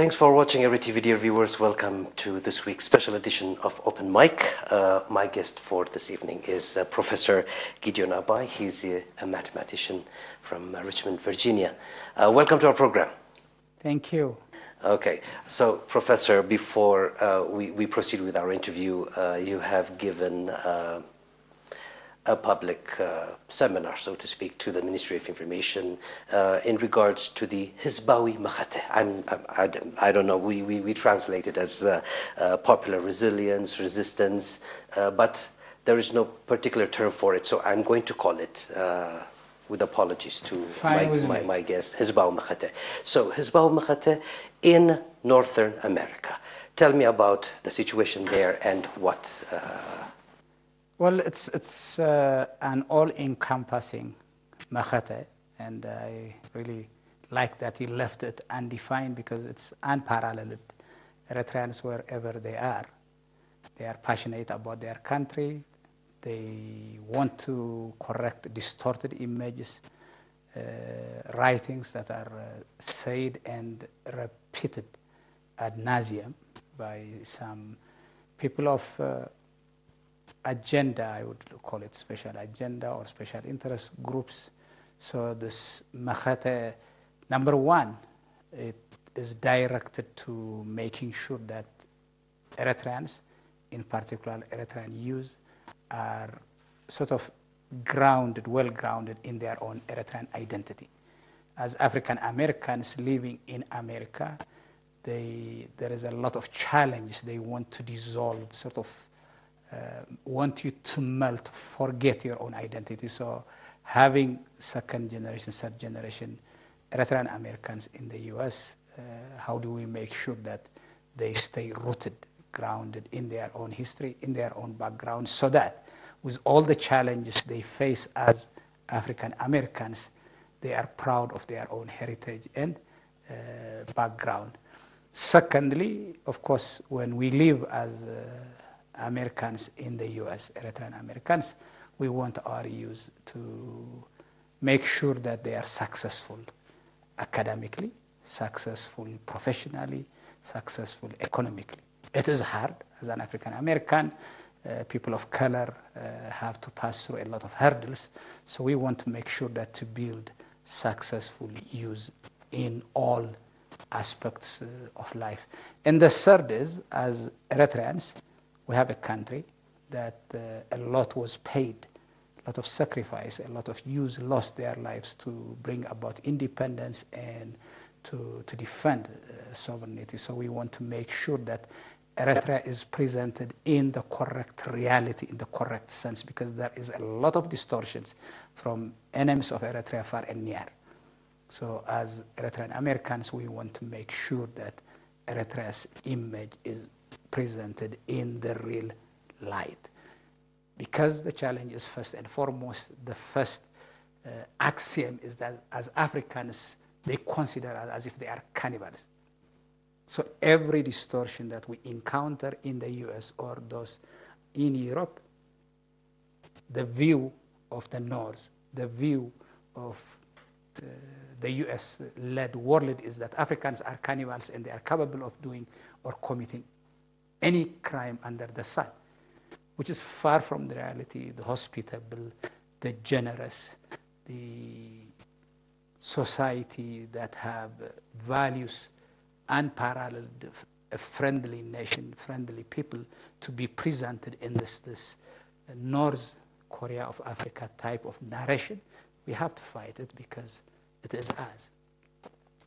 Thanks for watching ERi-TV, dear viewers. Welcome to this week's special edition of Open Mic. My guest for this evening is Professor Ghidewon Abay. He's a mathematician from Richmond, Virginia. Welcome to our program. Thank you. Okay, so Professor, before we proceed with our interview, you have given a public seminar, so to speak, to the Ministry of Information in regards to the Hizbawi Makhate. I don't know, we translate it as popular resilience, resistance, but there is no particular term for it, so I'm going to call it, with apologies to my guest, Hizbawi Makhate. So Hizbawi Makhate in Northern America. Tell me about the situation there and what... Well, it's an all-encompassing Makhate, and I really like that he left it undefined because it's unparalleled. Eritreans, wherever they are passionate about their country. They want to correct distorted images, writings that are said and repeated ad nauseum by some people of agenda, I would call it special agenda or special interest groups. So this Makhate, number one, it is directed to making sure that Eritreans, in particular Eritrean youth, are sort of grounded, well-grounded in their own Eritrean identity. As African Americans living in America, there is a lot of challenge. They want to dissolve, sort of want you to melt, forget your own identity. So having second generation, third generation Eritrean Americans in the US, how do we make sure that they stay rooted, grounded in their own history, in their own background, so that with all the challenges they face as African Americans, they are proud of their own heritage and background. Secondly, of course, when we live as Americans in the US, Eritrean Americans, we want our youth to make sure that they are successful academically, successful professionally, successful economically. It is hard as an African American. People of color have to pass through a lot of hurdles. So we want to make sure that to build successful youth in all aspects of life. And the third is, as Eritreans, we have a country that a lot was paid, a lot of sacrifice, a lot of youth lost their lives to bring about independence and to defend sovereignty. So we want to make sure that Eritrea is presented in the correct reality, in the correct sense, because there is a lot of distortions from enemies of Eritrea far and near. So as Eritrean Americans, we want to make sure that Eritrea's image is presented in the real light. Because the challenge is first and foremost, the first axiom is that as Africans, they consider us as if they are cannibals. So every distortion that we encounter in the US or those in Europe, the view of the North, the view of the US-led world is that Africans are cannibals and they are capable of doing or committing any crime under the sun, which is far from the reality. The hospitable, the generous, the society that have values unparalleled, a friendly nation, friendly people to be presented in this North Korea of Africa type of narration. We have to fight it because it is us.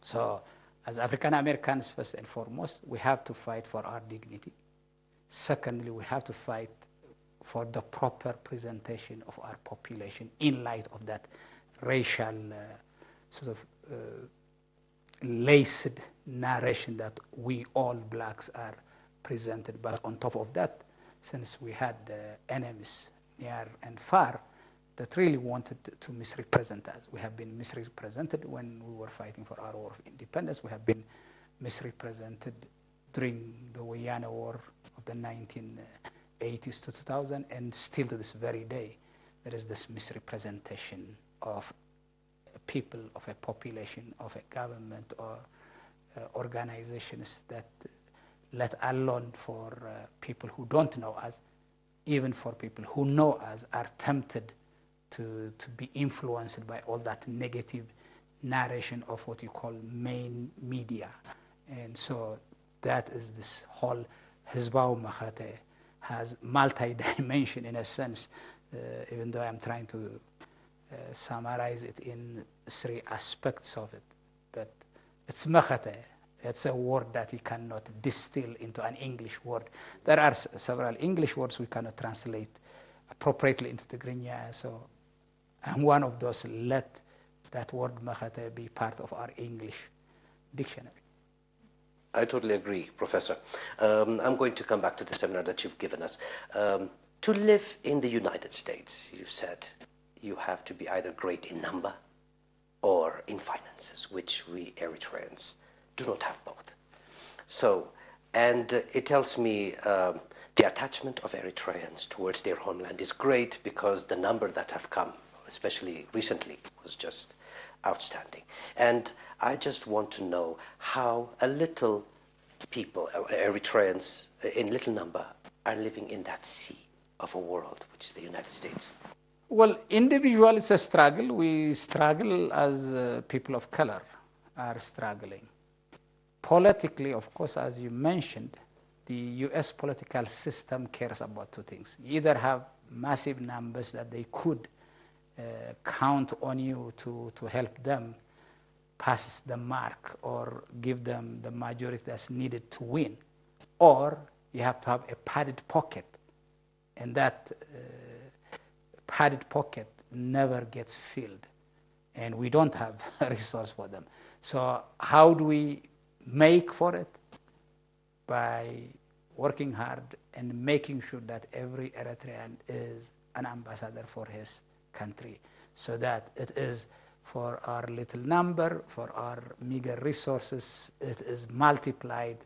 So as African Americans, first and foremost, we have to fight for our dignity. Secondly, we have to fight for the proper presentation of our population in light of that racial sort of laced narration that we all blacks are presented. But on top of that, since we had enemies near and far that really wanted to misrepresent us, we have been misrepresented when we were fighting for our war of independence. We have been misrepresented during the Wayana War of the 1980s to 2000, and still to this very day, there is this misrepresentation of a people, of a population, of a government, or organizations that, let alone for people who don't know us, even for people who know us, are tempted to be influenced by all that negative narration of what you call main media. And so that is this whole Hizbaw Makhate has multi-dimension in a sense, even though I'm trying to summarize it in 3 aspects of it. But it's Makhate. It's a word that you cannot distill into an English word. There are several English words we cannot translate appropriately into Tigrinya, so I'm one of those. Let that word Makhate be part of our English dictionary. I totally agree, Professor. I'm going to come back to the seminar that you've given us. To live in the United States, you've said, you have to be either great in number or in finances, which we Eritreans do not have both. So, and it tells me the attachment of Eritreans towards their homeland is great because the number that have come, especially recently, was just outstanding. And I just want to know how a little people, Eritreans in little number, are living in that sea of a world, which is the United States. Well, individual, it's a struggle. We struggle as people of color are struggling. Politically, of course, as you mentioned, the U.S. political system cares about 2 things. You either have massive numbers that they could count on you to help them pass the mark or give them the majority that's needed to win, or you have to have a padded pocket, and that padded pocket never gets filled, and we don't have a resource for them. So how do we make for it? By working hard and making sure that every Eritrean is an ambassador for his country, so that it is for our little number, for our meager resources, it is multiplied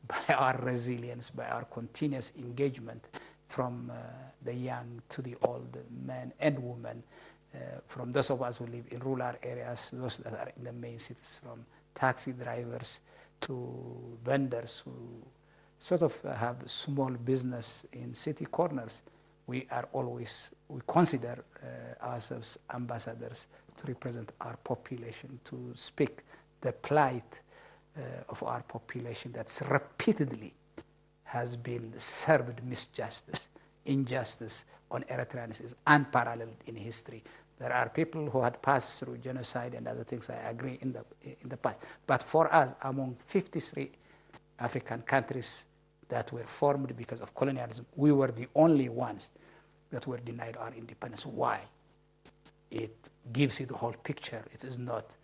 by our resilience, by our continuous engagement from the young to the old, men and women, from those of us who live in rural areas, those that are in the main cities, from taxi drivers to vendors who sort of have small business in city corners. We consider ourselves ambassadors to represent our population, to speak the plight of our population that's repeatedly has been served misjustice, injustice on Eritreans is unparalleled in history. There are people who had passed through genocide and other things, I agree, in the past. But for us, among 53 African countries that were formed because of colonialism, we were the only ones that were denied our independence. Why? It gives you the whole picture. It is not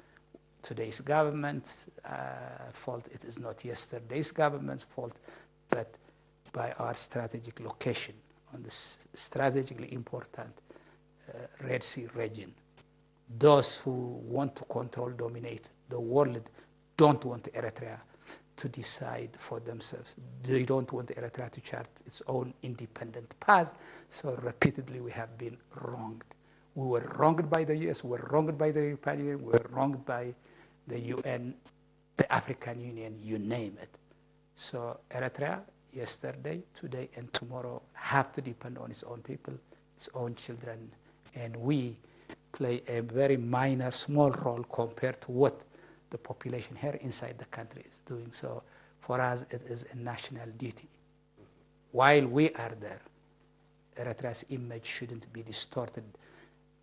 today's government's fault. It is not yesterday's government's fault, but by our strategic location on this strategically important Red Sea region. Those who want to control, dominate the world don't want Eritrea to decide for themselves. They don't want Eritrea to chart its own independent path. So repeatedly we have been wronged. We were wronged by the US, we were wronged by the European Union, we were wronged by the UN, the African Union, you name it. So Eritrea, yesterday, today, and tomorrow have to depend on its own people, its own children, and we play a very minor, small role compared to what the population here inside the country is doing. So for us, it is a national duty. While we are there, Eritrea's image shouldn't be distorted.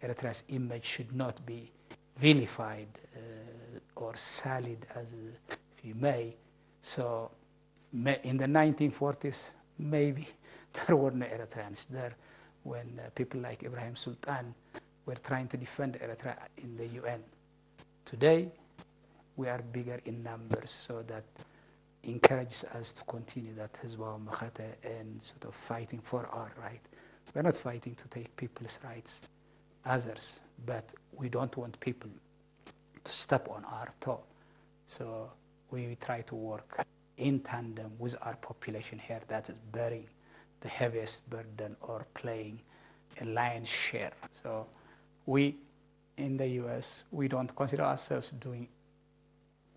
Eritrea's image should not be vilified or sullied, as if you may. So in the 1940s, maybe there were no Eritreans there when people like Ibrahim Sultan were trying to defend Eritrea in the UN. Today, we are bigger in numbers, so that encourages us to continue that Hizbaw Makhate and sort of fighting for our right. We're not fighting to take people's rights, others, but we don't want people to step on our toe. So we try to work in tandem with our population here that is bearing the heaviest burden or playing a lion's share. So we, in the US, we don't consider ourselves doing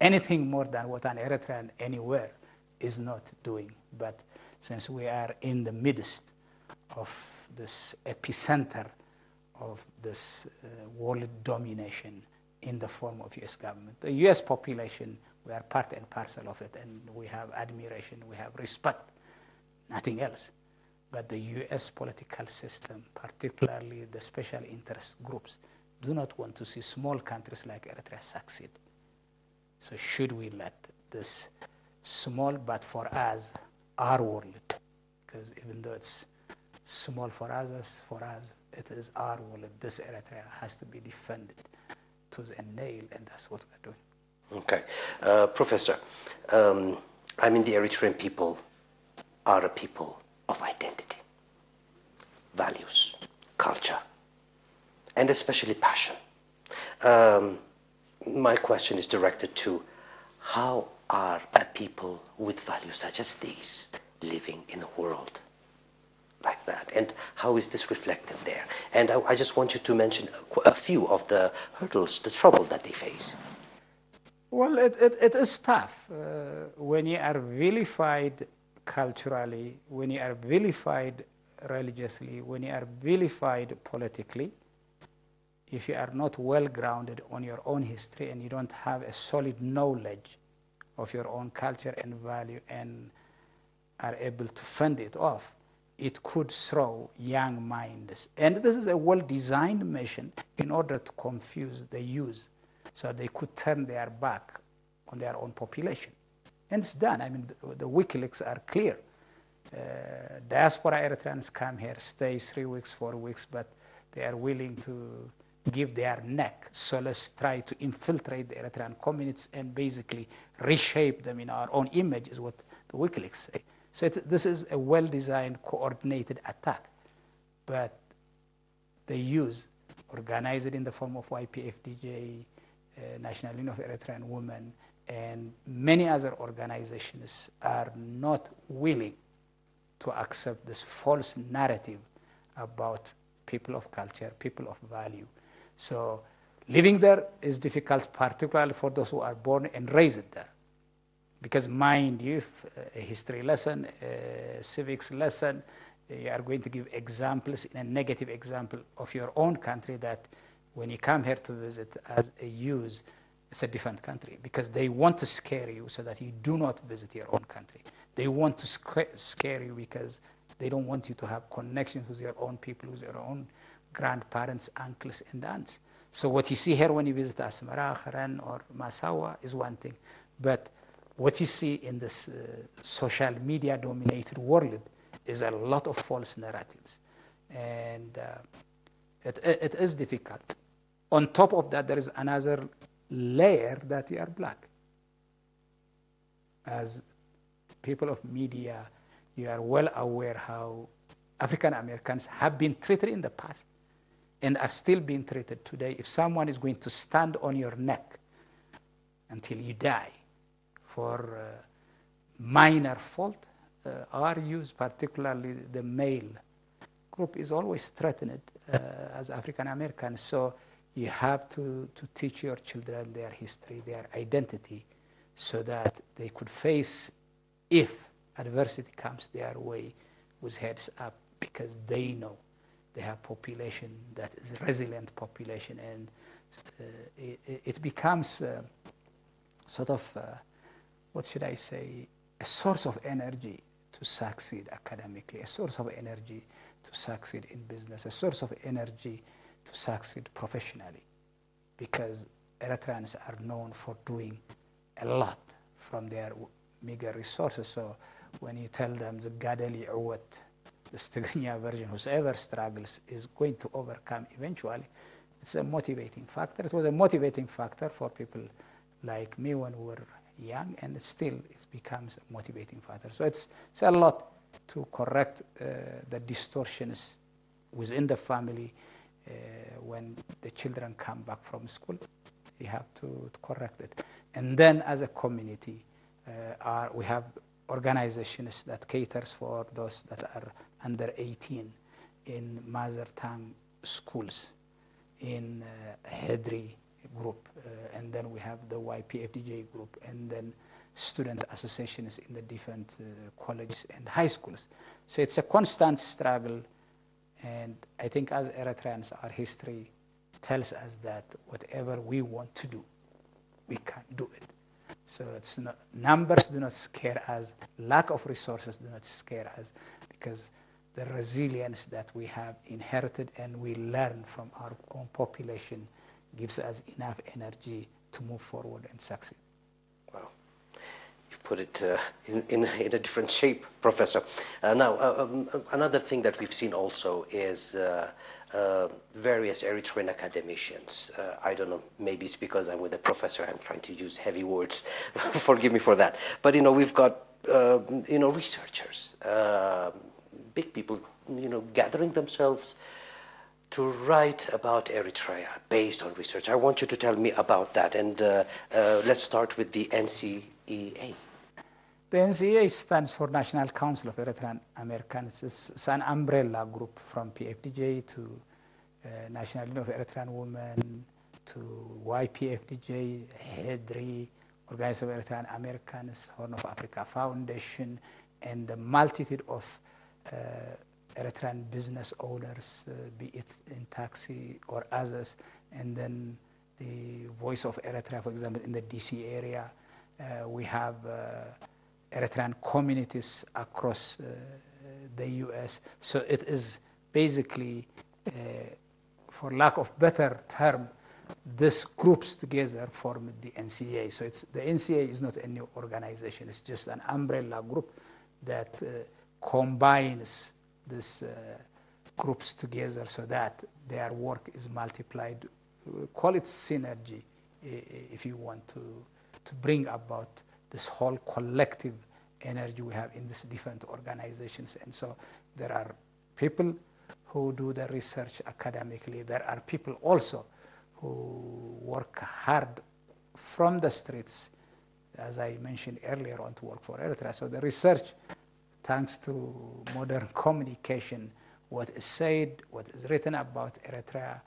anything more than what an Eritrean anywhere is not doing. But since we are in the midst of this epicenter of this world domination in the form of U.S. government, the U.S. population, we are part and parcel of it, and we have admiration, we have respect, nothing else. But the U.S. political system, particularly the special interest groups, do not want to see small countries like Eritrea succeed. So should we let this small, but for us, our world, because even though it's small for us, it is our world. This Eritrea has to be defended tooth and nail, and that's what we're doing. Okay. Professor, the Eritrean people are a people of identity, values, culture, and especially passion. My question is directed to how are a people with values such as these living in a world like that, and how is this reflected there? And I just want you to mention a few of the hurdles, the trouble that they face. Well, it is tough when you are vilified culturally, when you are vilified religiously, when you are vilified politically. If you are not well grounded on your own history and you don't have a solid knowledge of your own culture and value and are able to fend it off, it could throw young minds. And this is a well-designed mission in order to confuse the youth so they could turn their back on their own population. And it's done. The WikiLeaks are clear. Diaspora Eritreans come here, stay 3 weeks, 4 weeks, but they are willing to give their neck. So let's try to infiltrate the Eritrean communities and basically reshape them in our own image, is what the WikiLeaks say. So this is a well-designed, coordinated attack. But the youth, organized in the form of YPFDJ, National Union of Eritrean Women, and many other organizations are not willing to accept this false narrative about people of culture, people of value. So living there is difficult, particularly for those who are born and raised there. Because mind you, a history lesson, a civics lesson, you are going to give examples, in a negative example of your own country, that when you come here to visit as a youth, it's a different country, because they want to scare you so that you do not visit your own country. They want to scare you because they don't want you to have connections with your own people, with your own grandparents, uncles, and aunts. So what you see here when you visit Asmara, Haran, or Masawa is one thing. But what you see in this social media-dominated world is a lot of false narratives. And it is difficult. On top of that, there is another layer that you are black. As people of media, you are well aware how African Americans have been treated in the past and are still being treated today. If someone is going to stand on your neck until you die for minor fault, our youth, particularly the male group, is always threatened as African Americans. So you have to teach your children their history, their identity, so that they could face, if adversity comes their way, with heads up, because they know they have population that is resilient population, and it becomes sort of, what should I say, a source of energy to succeed academically, a source of energy to succeed in business, a source of energy to succeed professionally, because Eritreans are known for doing a lot from their meager resources. So when you tell them the Gadeli Uwat, the Stigrinya version, whoever struggles is going to overcome eventually, it's a motivating factor. It was a motivating factor for people like me when we were young, and still it becomes a motivating factor. So it's a lot to correct the distortions within the family. When the children come back from school, you have to correct it. And then as a community, we have organizations that caters for those that are under 18 in mother tongue schools, in Hedri, group, and then we have the YPFDJ group, and then student associations in the different colleges and high schools. So it's a constant struggle, and I think as Eritreans, our history tells us that whatever we want to do, we can do it. So it's not, numbers do not scare us, lack of resources do not scare us, because the resilience that we have inherited and we learn from our own population gives us enough energy to move forward and succeed. Wow. You've put it in a different shape, Professor. Now, another thing that we've seen also is various Eritrean academicians. I don't know, maybe it's because I'm with a professor, I'm trying to use heavy words. Forgive me for that. But, we've got, researchers, big people, gathering themselves to write about Eritrea based on research. I want you to tell me about that. And let's start with the NCEA. The NCEA stands for National Council of Eritrean-Americans. It's an umbrella group from PFDJ to National Union of Eritrean Women to YPFDJ, HEDRI, Organization of Eritrean-Americans, Horn of Africa Foundation, and the multitude of Eritrean business owners, be it in taxi or others, and then the Voice of Eritrea, for example, in the DC area. We have Eritrean communities across the US. So it is basically, for lack of better term, these groups together form the NCA. So the NCA is not a new organization. It's just an umbrella group that combines these groups together so that their work is multiplied. Call it synergy, if you want to bring about this whole collective energy we have in these different organizations. And so there are people who do the research academically. There are people also who work hard from the streets, as I mentioned earlier on, to work for Eritrea. So the research, thanks to modern communication, what is said, what is written about Eritrea,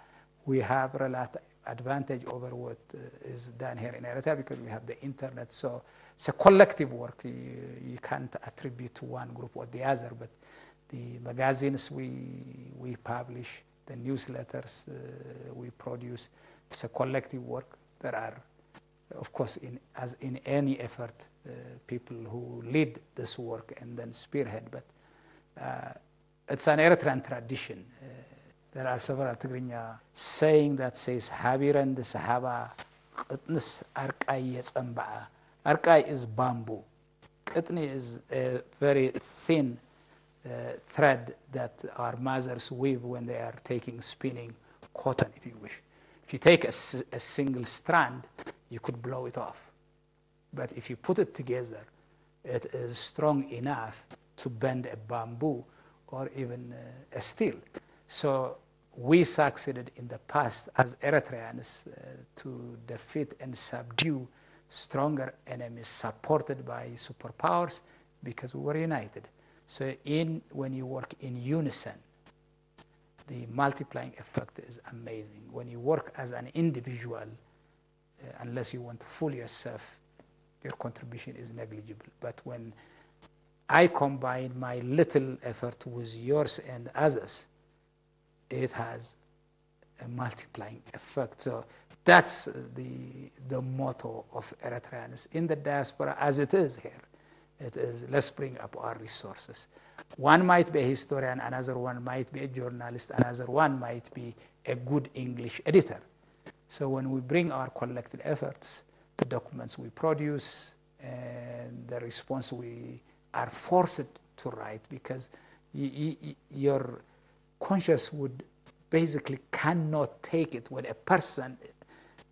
we have relative advantage over what is done here in Eritrea because we have the internet. So it's a collective work. You can't attribute to one group or the other, but the magazines we publish, the newsletters we produce, it's a collective work. There are, of course, as in any effort, people who lead this work and then spearhead, but it's an Eritrean tradition. There are several Tigrinya saying that says, Habiran the Sahaba, Qitnis Arqai Yetsamba'a. Arqai is bamboo. Qitni is a very thin thread that our mothers weave when they are spinning cotton, if you wish. If you take a single strand, you could blow it off. But if you put it together, it is strong enough to bend a bamboo or even a steel. So we succeeded in the past as Eritreans to defeat and subdue stronger enemies supported by superpowers because we were united. So when you work in unison, the multiplying effect is amazing. When you work as an individual, unless you want to fool yourself, your contribution is negligible. But when I combine my little effort with yours and others, it has a multiplying effect. So that's the motto of Eritreans in the diaspora, as it is here. It is, let's bring up our resources. One might be a historian, another one might be a journalist, another one might be a good English editor. So when we bring our collected efforts, the documents we produce, and the response we are forced to write, because your conscience would basically cannot take it when a person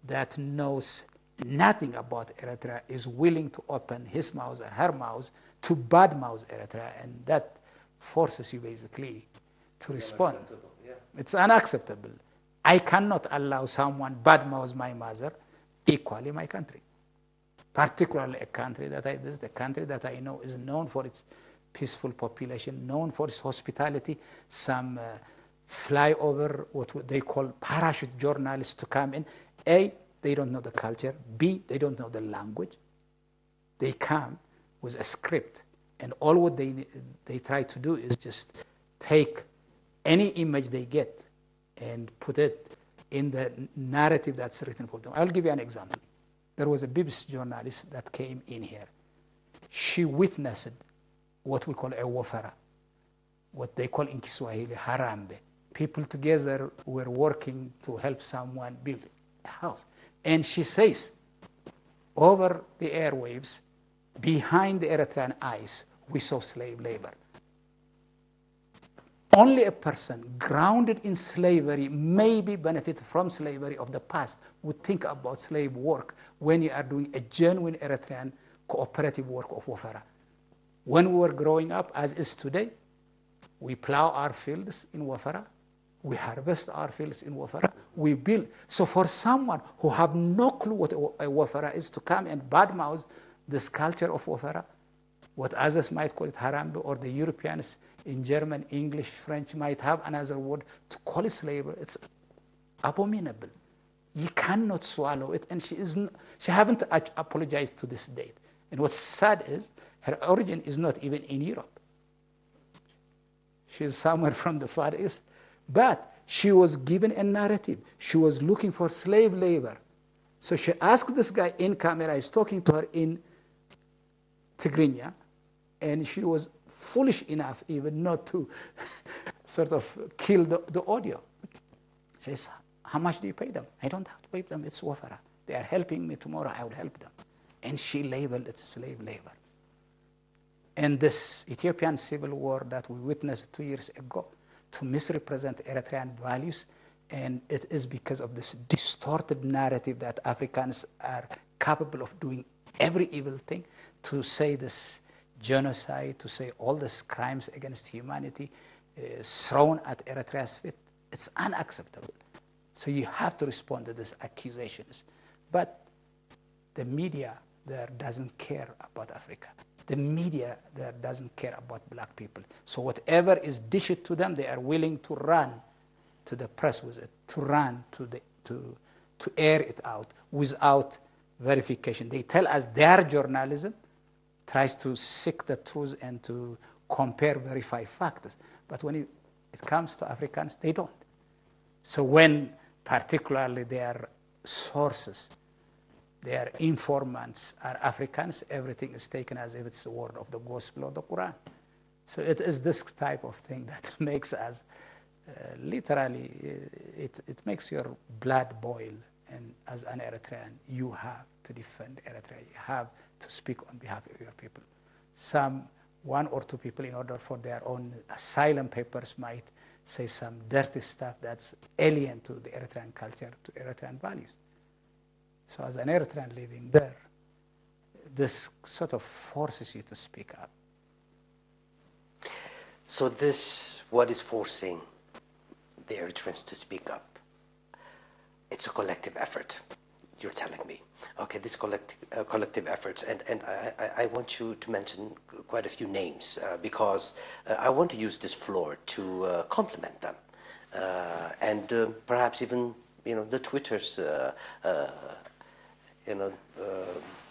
that knows nothing about Eritrea is willing to open his mouth or her mouth to badmouth Eritrea, and that forces you basically to respond. Yeah. It's unacceptable. I cannot allow someone badmouth my mother, equally my country. Particularly a country that I visit, a country that I know is known for its peaceful population, known for its hospitality. Some fly over what they call parachute journalists to come in. they don't know the culture. B, they don't know the language. They come with a script, and all what they try to do is just take any image they get and put it in the narrative that's written for them. I'll give you an example. There was a BBC journalist that came in here. She witnessed what we call a wafara, what they call in Kiswahili harambe. People together were working to help someone build a house. And she says, over the airwaves, behind the Eritrean eyes, we saw slave labor. Only a person grounded in slavery, maybe benefited from slavery of the past, would think about slave work when you are doing a genuine Eritrean cooperative work of wafara. When we were growing up, as is today, we plow our fields in wafara, we harvest our fields in wafara, we build. So for someone who have no clue what a wafara is to come and badmouth this culture of wafara, what others might call it harambe, or the Europeans in German, English, French might have another word to call it slavery, it's abominable. You cannot swallow it, and she haven't apologized to this date. And what's sad is her origin is not even in Europe. She's somewhere from the Far East. But she was given a narrative. She was looking for slave labor. So she asked this guy in camera, he's talking to her in Tigrinya, and she was foolish enough even not to sort of kill the audio. She says, how much do you pay them? I don't have to pay them, it's wafara. They are helping me, tomorrow I will help them. And she labeled it slave labor. And this Ethiopian civil war that we witnessed 2 years ago to misrepresent Eritrean values, and it is because of this distorted narrative that Africans are capable of doing every evil thing, to say this genocide, to say all these crimes against humanity thrown at Eritrea's feet. It's unacceptable. So you have to respond to these accusations. But the media there doesn't care about Africa. The media there doesn't care about black people. So whatever is dished to them, they are willing to run to the press with it, to run to air it out without verification. They tell us their journalism tries to seek the truth and to compare, verify facts. But when it comes to Africans, they don't. So when particularly their sources, their informants are Africans, everything is taken as if it's the word of the gospel or the Quran. So it is this type of thing that makes us literally, it makes your blood boil. And as an Eritrean, you have to defend Eritrea. You have to speak on behalf of your people. One or two people, in order for their own asylum papers, might say some dirty stuff that's alien to the Eritrean culture, to Eritrean values. So as an Eritrean living there, this sort of forces you to speak up. So what is forcing the Eritreans to speak up? It's a collective effort, you're telling me. Okay, this collective efforts, and I want you to mention quite a few names because I want to use this floor to compliment them, and perhaps even the Twitters,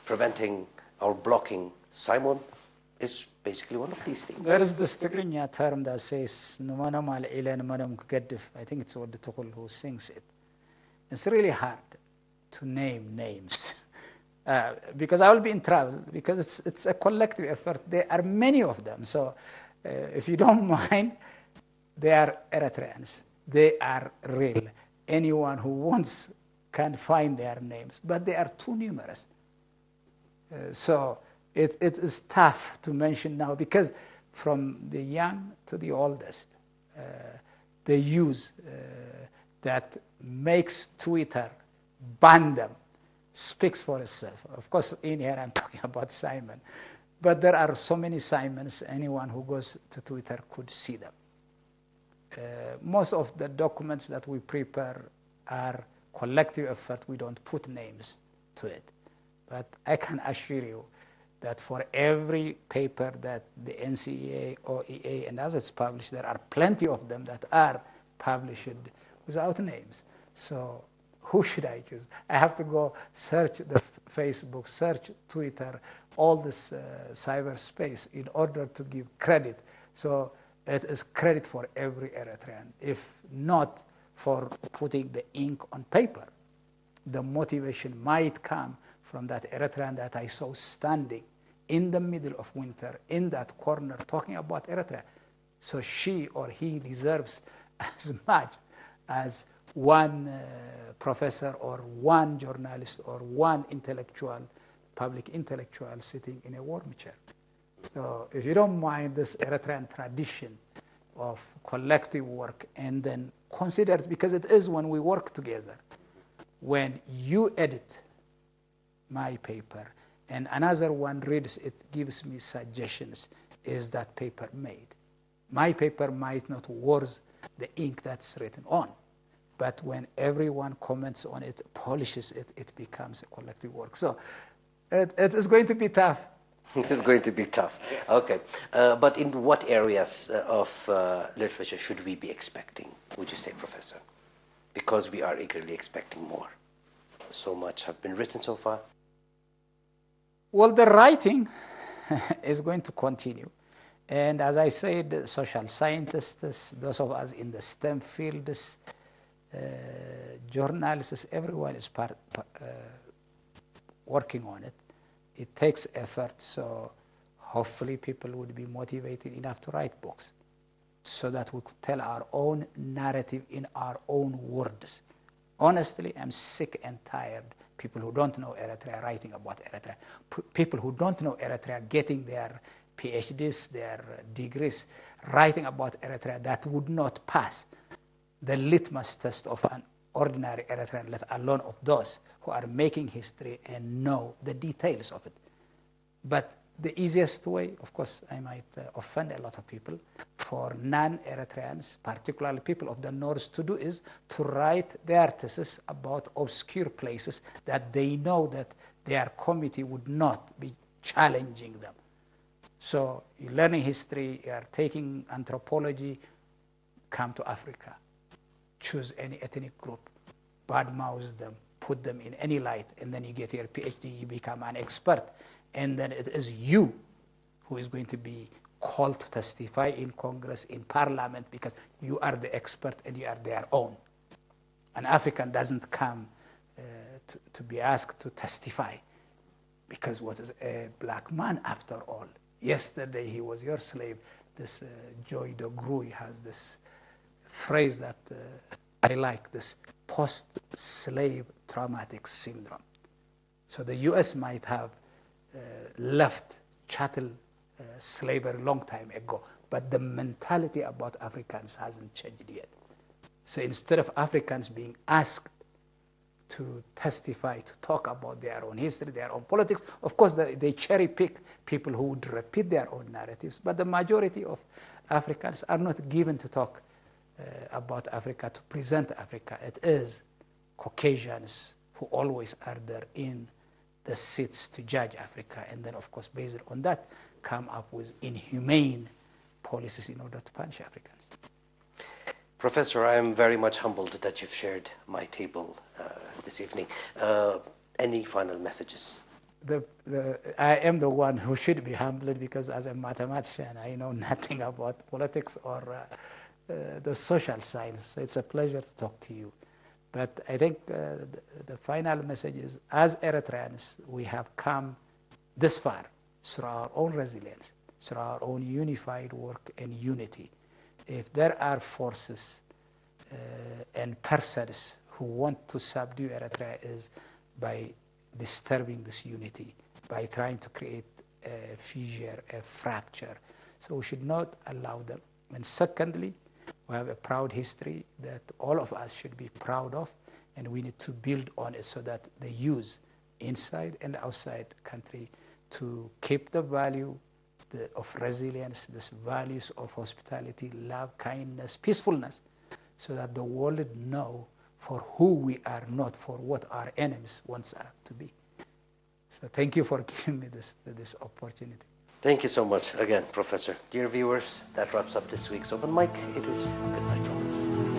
preventing or blocking Simon is basically one of these things. There is this Tigrinya term that says, I think it's what the Tukhul who sings it. It's really hard to name names because I will be in trouble because it's a collective effort. There are many of them. So if you don't mind, they are Eritreans. They are real. Anyone who wants can find their names, but they are too numerous. So it is tough to mention now because from the young to the oldest, they use that makes Twitter ban them, speaks for itself. Of course, in here I'm talking about Simon. But there are so many Simons, anyone who goes to Twitter could see them. Most of the documents that we prepare are collective effort. We don't put names to it. But I can assure you that for every paper that the NCEA, OEA, and others publish, there are plenty of them that are published without names. So who should I choose? I have to go search the Facebook, search Twitter, all this cyberspace in order to give credit. So it is credit for every Eritrean, if not for putting the ink on paper. The motivation might come from that Eritrean that I saw standing in the middle of winter in that corner talking about Eritrea. So she or he deserves as much as one professor or one journalist or one intellectual, public intellectual sitting in a warm chair. So if you don't mind this Eritrean tradition of collective work, and then consider it, because it is when we work together, when you edit my paper and another one reads it, gives me suggestions, is that paper made? My paper might not worth the ink that's written on, but when everyone comments on it, polishes it, it becomes a collective work. So it is going to be tough. It is going to be tough. Okay. But in what areas of literature should we be expecting, would you say, Professor? Because we are eagerly expecting more. So much have been written so far. Well, the writing is going to continue. And as I said, social scientists, those of us in the STEM fields, journalists, everyone is working on it. It takes effort, so hopefully people would be motivated enough to write books so that we could tell our own narrative in our own words. Honestly, I'm sick and tired people who don't know Eritrea writing about Eritrea, people who don't know Eritrea getting their PhDs, their degrees, writing about Eritrea that would not pass the litmus test of an ordinary Eritrean, let alone of those who are making history and know the details of it. But the easiest way, of course, I might offend a lot of people, for non-Eritreans, particularly people of the North, to do is to write their thesis about obscure places that they know that their committee would not be challenging them. So you're learning history, you are taking anthropology, come to Africa. Choose any ethnic group, badmouth them, put them in any light, and then you get your PhD, you become an expert. And then it is you who is going to be called to testify in Congress, in Parliament, because you are the expert and you are their own. An African doesn't come to be asked to testify, because what is a black man after all? Yesterday he was your slave. This Joy de Gruy has this phrase that I like, this post-slave traumatic syndrome. So the US might have left chattel slavery a long time ago, but the mentality about Africans hasn't changed yet. So instead of Africans being asked to testify, to talk about their own history, their own politics, of course they cherry pick people who would repeat their own narratives, but the majority of Africans are not given to talk about Africa, to present Africa. It is Caucasians who always are there in the seats to judge Africa, and then of course based on that come up with inhumane policies in order to punish Africans. Professor, I am very much humbled that you've shared my table this evening. Any final messages? I am the one who should be humbled, because as a mathematician I know nothing about politics or the social science. So it's a pleasure to talk to you. But I think the final message is, as Eritreans, we have come this far through our own resilience, through our own unified work and unity. If there are forces and persons who want to subdue Eritrea, is by disturbing this unity, by trying to create a fissure, a fracture. So we should not allow them. And secondly, we have a proud history that all of us should be proud of, and we need to build on it so that the youth inside and outside country to keep the value of resilience, these values of hospitality, love, kindness, peacefulness, so that the world know for who we are, not for what our enemies want us to be. So thank you for giving me this opportunity. Thank you so much again, Professor. Dear viewers, that wraps up this week's Open Mic. It is good night from us.